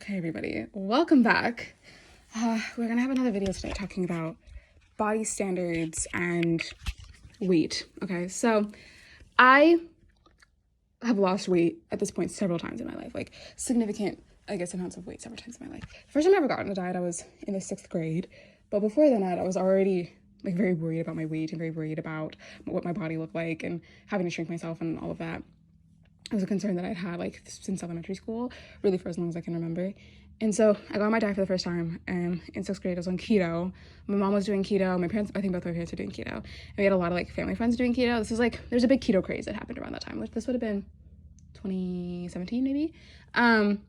Okay, everybody, welcome back. We're gonna have another video today talking about body standards and weight. Okay, so I have lost weight at this point several times in my life, like significant, amounts of weight several times in my life. The first time I ever got on a diet, I was in the 6th grade, but before then, I was already like very worried about my weight and very worried about what my body looked like and having to shrink myself and all of that. It was a concern that I'd had like since elementary school, really for as long as I can remember. And so I got on my diet for the first time in 6th grade. I was on keto. My mom was doing keto. My parents, I think both my parents were doing keto. And we had a lot of like family friends doing keto. This was like, there's a big keto craze that happened around that time, which this would have been 2017 maybe. And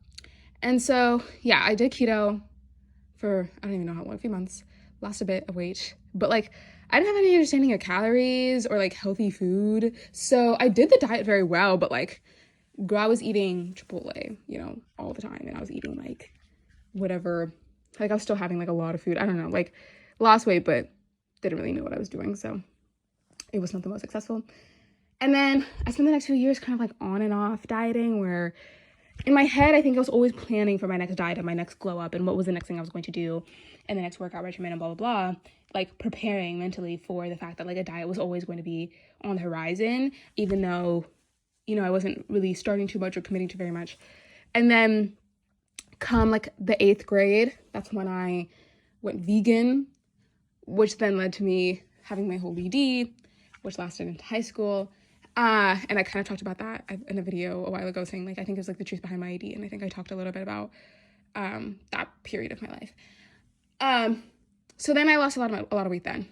so, yeah, I did keto for, I don't even know how long, a few months, lost a bit of weight, but like, I didn't have any understanding of calories or like healthy food. So I did the diet very well, but like, I was eating Chipotle, all the time. And I was eating like whatever, like I was still having like a lot of food. I don't know, like lost weight, but didn't really know what I was doing. So it was not the most successful. And then I spent the next few years kind of like on and off dieting, where in my head, I think I was always planning for my next diet and my next glow up and what was the next thing I was going to do and the next workout regimen and blah, blah, blah, like preparing mentally for the fact that like a diet was always going to be on the horizon, even though, I wasn't really starting too much or committing to very much. And then come like the 8th grade, that's when I went vegan, which then led to me having my whole BD, which lasted into high school. And I kind of talked about that in a video a while ago, saying like, I think it was like the truth behind my ID. And I think I talked a little bit about that period of my life. So then I lost a lot of weight then.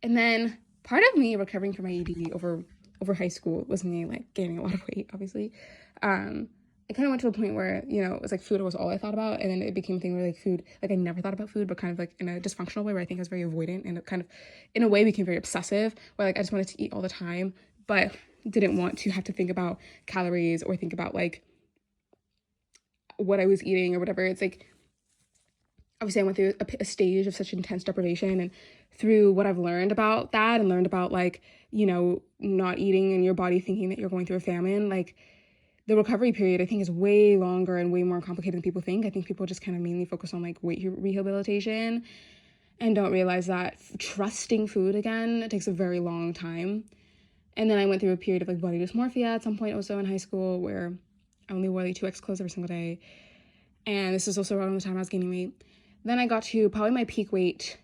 And then part of me recovering from my ED over high school was me like gaining a lot of weight, obviously. I kind of went to a point where, it was like food was all I thought about. And then it became a thing where like food, like I never thought about food, but kind of like in a dysfunctional way where I think I was very avoidant, and it kind of in a way became very obsessive, where like I just wanted to eat all the time, but didn't want to have to think about calories or think about like what I was eating or whatever. It's like, obviously I went through a stage of such intense deprivation, and through what I've learned about that and learned about like, not eating and your body thinking that you're going through a famine, like the recovery period I think is way longer and way more complicated than people think. I think people just kind of mainly focus on like weight rehabilitation and don't realize that trusting food again takes a very long time. And then I went through a period of like body dysmorphia at some point also in high school, where I only wore like 2X clothes every single day. And this is also around the time I was gaining weight. Then I got to probably my peak weight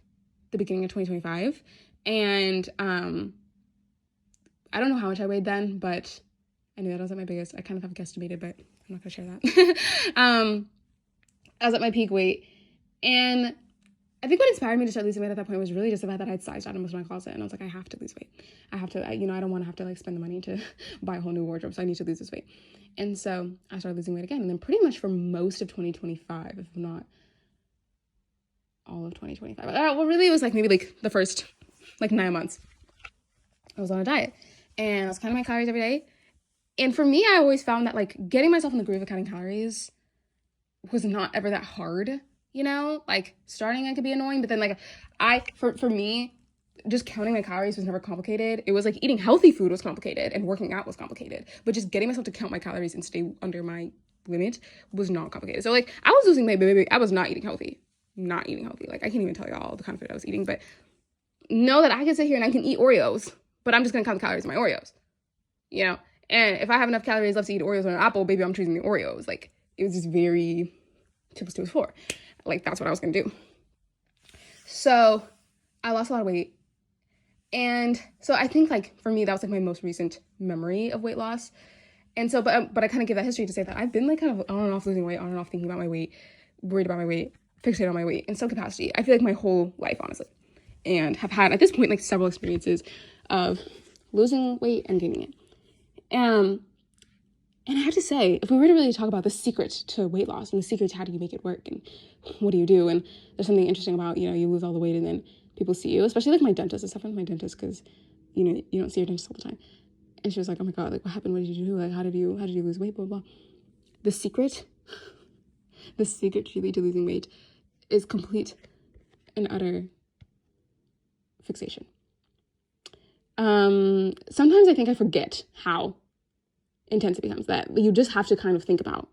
the beginning of 2025. And I don't know how much I weighed then, but I knew that I was at my biggest. I kind of have guesstimated, but I'm not gonna share that. I was at my peak weight. And I think what inspired me to start losing weight at that point was really just the fact that I had sized out most of my closet, and I was like, I have to lose weight. I have to, I don't want to have to like spend the money to buy a whole new wardrobe, so I need to lose this weight. And so I started losing weight again, and then pretty much for most of 2025, if not all of 2025. Well, really, it was like maybe like the first like 9 months. I was on a diet, and I was counting my calories every day. And for me, I always found that like getting myself in the groove of counting calories was not ever that hard. Like starting it could be annoying, but then like for me, just counting my calories was never complicated. It was like eating healthy food was complicated and working out was complicated, but just getting myself to count my calories and stay under my limit was not complicated. So like I was losing weight, but I was not eating healthy. Like I can't even tell you all the kind of food I was eating, but know that I can sit here and I can eat Oreos, but I'm just gonna count the calories in my Oreos, And if I have enough calories left to eat Oreos or an apple, baby, I'm choosing the Oreos. Like it was just very 2 + 2 is 4. Like that's what I was gonna do. So I lost a lot of weight. And so I think like for me, that was like my most recent memory of weight loss. And so, but I kind of give that history to say that I've been like kind of on and off losing weight, on and off thinking about my weight, worried about my weight, fixated on my weight in some capacity. I feel like my whole life, honestly, and have had at this point like several experiences of losing weight and gaining it. And I have to say, if we were to really talk about the secret to weight loss and the secret to how do you make it work and what do you do, and there's something interesting about, you lose all the weight and then people see you, especially like my dentist. I suffer with my dentist because, you don't see your dentist all the time. And she was like, oh my God, like what happened? What did you do? Like, how did you lose weight? Blah, blah, blah. The secret truly to losing weight is complete and utter fixation. Sometimes I think I forget how intense it becomes, that you just have to kind of think about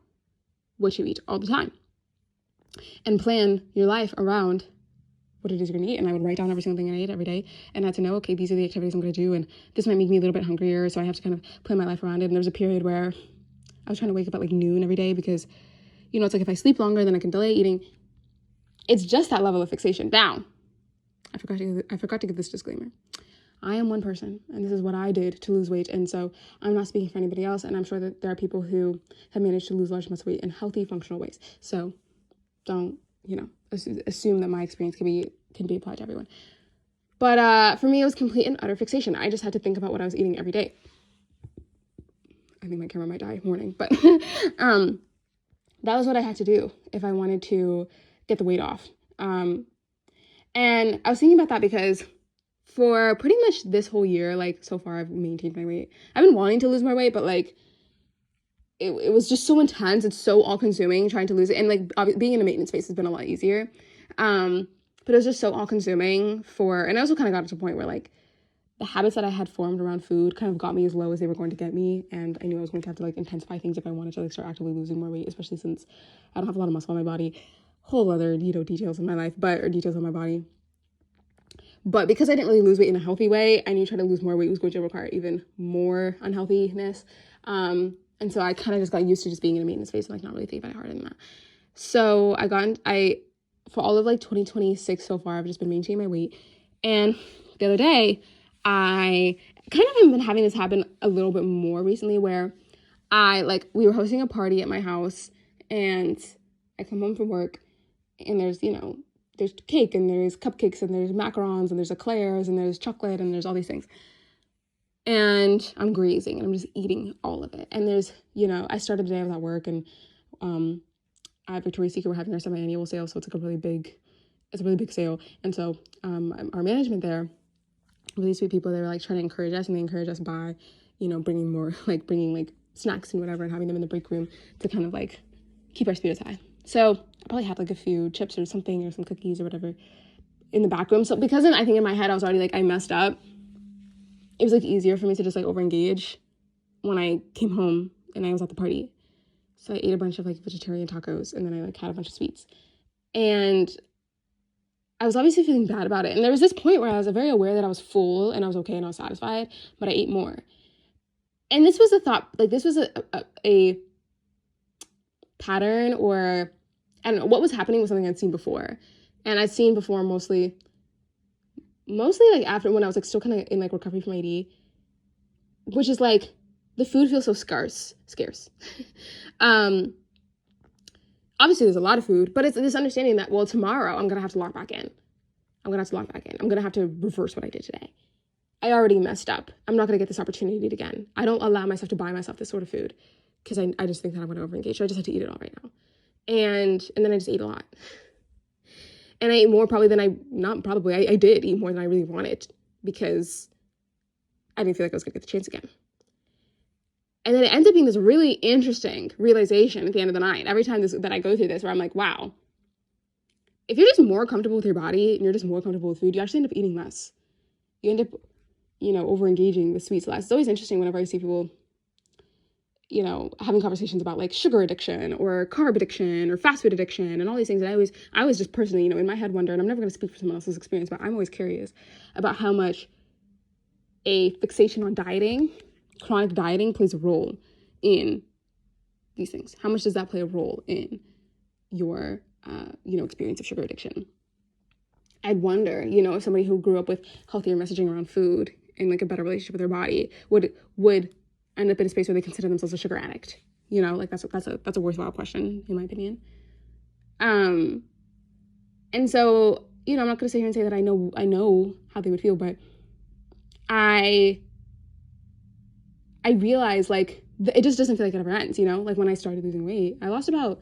what you eat all the time and plan your life around what it is you're going to eat. And I would write down every single thing I ate every day and I had to know, okay, these are the activities I'm going to do. And this might make me a little bit hungrier. So I have to kind of plan my life around it. And there was a period where I was trying to wake up at like noon every day because, you know, it's like if I sleep longer, then I can delay eating. It's just that level of fixation. Now, I forgot to give this disclaimer. I am one person, and this is what I did to lose weight. And so I'm not speaking for anybody else. And I'm sure that there are people who have managed to lose large amounts of weight in healthy, functional ways. So don't, you know, assume that my experience can be applied to everyone. But for me, it was complete and utter fixation. I just had to think about what I was eating every day. I think my camera might die warning, but that was what I had to do if I wanted to get the weight off. And I was thinking about that because for pretty much this whole year, like so far I've maintained my weight. I've been wanting to lose my weight, but like it was just so intense. It's so all consuming trying to lose it. And like being in a maintenance space has been a lot easier. But it was just so all consuming and I also kind of got to a point where like the habits that I had formed around food kind of got me as low as they were going to get me. And I knew I was going to have to like intensify things if I wanted to like start actively losing more weight, especially since I don't have a lot of muscle on my body. Whole other, you know, details in my life, or details on my body. But because I didn't really lose weight in a healthy way, I knew trying to lose more weight was going to require even more unhealthiness. And so I kind of just got used to just being in a maintenance phase and like not really thinking about it harder than that. So for all of like 2026 so far, I've just been maintaining my weight. And the other day, I kind of have been having this happen a little bit more recently where we were hosting a party at my house and I come home from work and there's, you know, there's cake and there's cupcakes and there's macarons and there's eclairs and there's chocolate and there's all these things. And I'm grazing and I'm just eating all of it. And there's, you know, I started the day without work and at Victoria's Secret, we're having our semi-annual sale. So it's like a really big sale. And so our management there, really sweet people, they were like trying to encourage us and they encourage us by, you know, bringing snacks and whatever and having them in the break room to kind of like keep our spirits high. So I probably had like a few chips or something or some cookies or whatever in the back room. So because I think in my head I was already like, I messed up, it was like easier for me to just like overengage when I came home and I was at the party. So I ate a bunch of like vegetarian tacos and then I like had a bunch of sweets. And I was obviously feeling bad about it. And there was this point where I was very aware that I was full and I was okay and I was satisfied, but I ate more. And this was a thought, like this was a pattern, or I don't know, what was happening was something I'd seen before. And I'd seen before mostly like after when I was like still kind of in like recovery from AD, which is like the food feels so scarce. Obviously there's a lot of food, but it's this understanding that, well, tomorrow I'm going to have to lock back in. I'm going to have to reverse what I did today. I already messed up. I'm not going to get this opportunity again. I don't allow myself to buy myself this sort of food because I just think that I'm going to overengage. So I just had to eat it all right now. And then I just ate a lot. And I ate more I did eat more than I really wanted because I didn't feel like I was going to get the chance again. And then it ends up being this really interesting realization at the end of the night. Every time that I go through this where I'm like, wow, if you're just more comfortable with your body and you're just more comfortable with food, you actually end up eating less. You end up, you know, over-engaging with sweets less. It's always interesting whenever I see people, you know, having conversations about like sugar addiction or carb addiction or fast food addiction and all these things. And I always just personally, you know, in my head wonder, and I'm never going to speak for someone else's experience, but I'm always curious about how much a fixation on dieting, chronic dieting, plays a role in these things. How much does that play a role in your, you know, experience of sugar addiction? I'd wonder, you know, if somebody who grew up with healthier messaging around food and like a better relationship with their body would end up in a space where they consider themselves a sugar addict. You know, like that's a worthwhile question in my opinion. And so, you know, I'm not going to sit here and say that I know how they would feel, but I realize like it just doesn't feel like it ever ends, you know? Like when I started losing weight, I lost about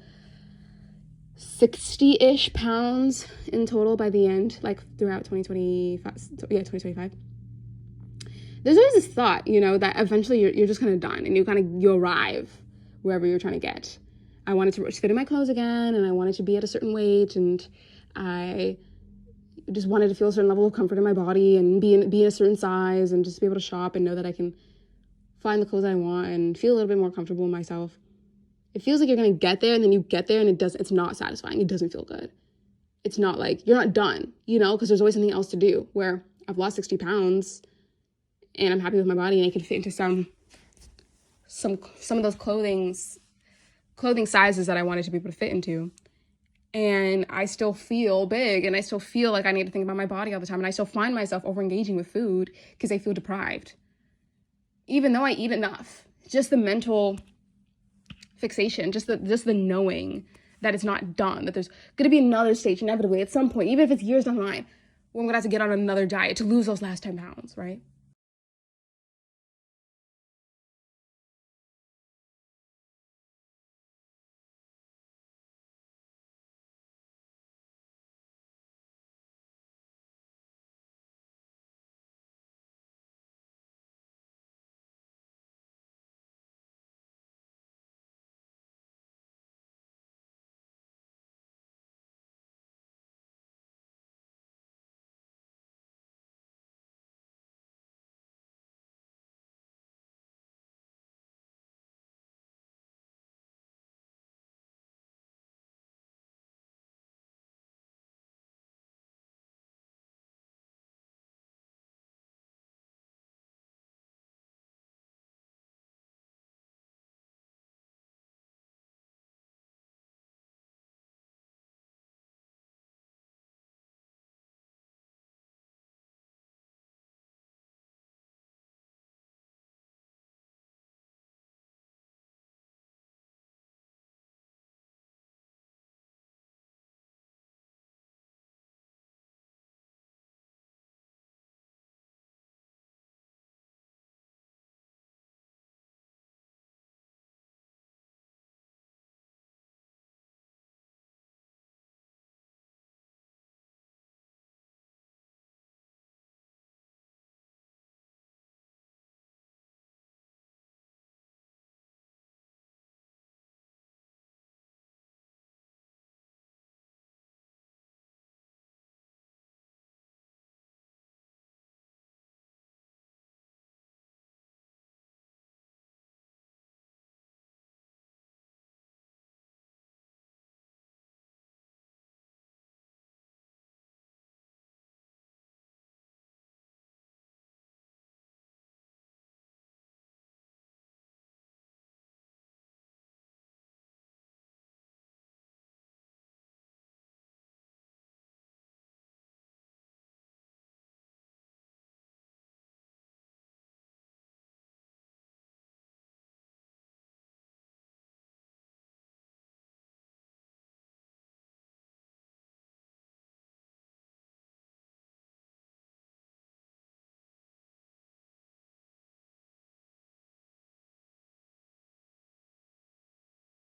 60-ish pounds in total by the end, like throughout 2025. There's always this thought, you know, that eventually you're just kind of done and you arrive wherever you're trying to get. I wanted to fit in my clothes again and I wanted to be at a certain weight and I just wanted to feel a certain level of comfort in my body and be in a certain size and just be able to shop and know that I can find the clothes I want and feel a little bit more comfortable in myself. It feels like you're going to get there, and then you get there and it's not satisfying. It doesn't feel good. It's not like you're not done, because there's always something else to do. Where I've lost 60 pounds and I'm happy with my body, and I can fit into some of those clothing sizes that I wanted to be able to fit into. And I still feel big, and I still feel like I need to think about my body all the time. And I still find myself over-engaging with food because I feel deprived. Even though I eat enough, just the mental fixation, just the knowing that it's not done, that there's going to be another stage inevitably at some point, even if it's years down the line, where I'm going to have to get on another diet to lose those last 10 pounds, right?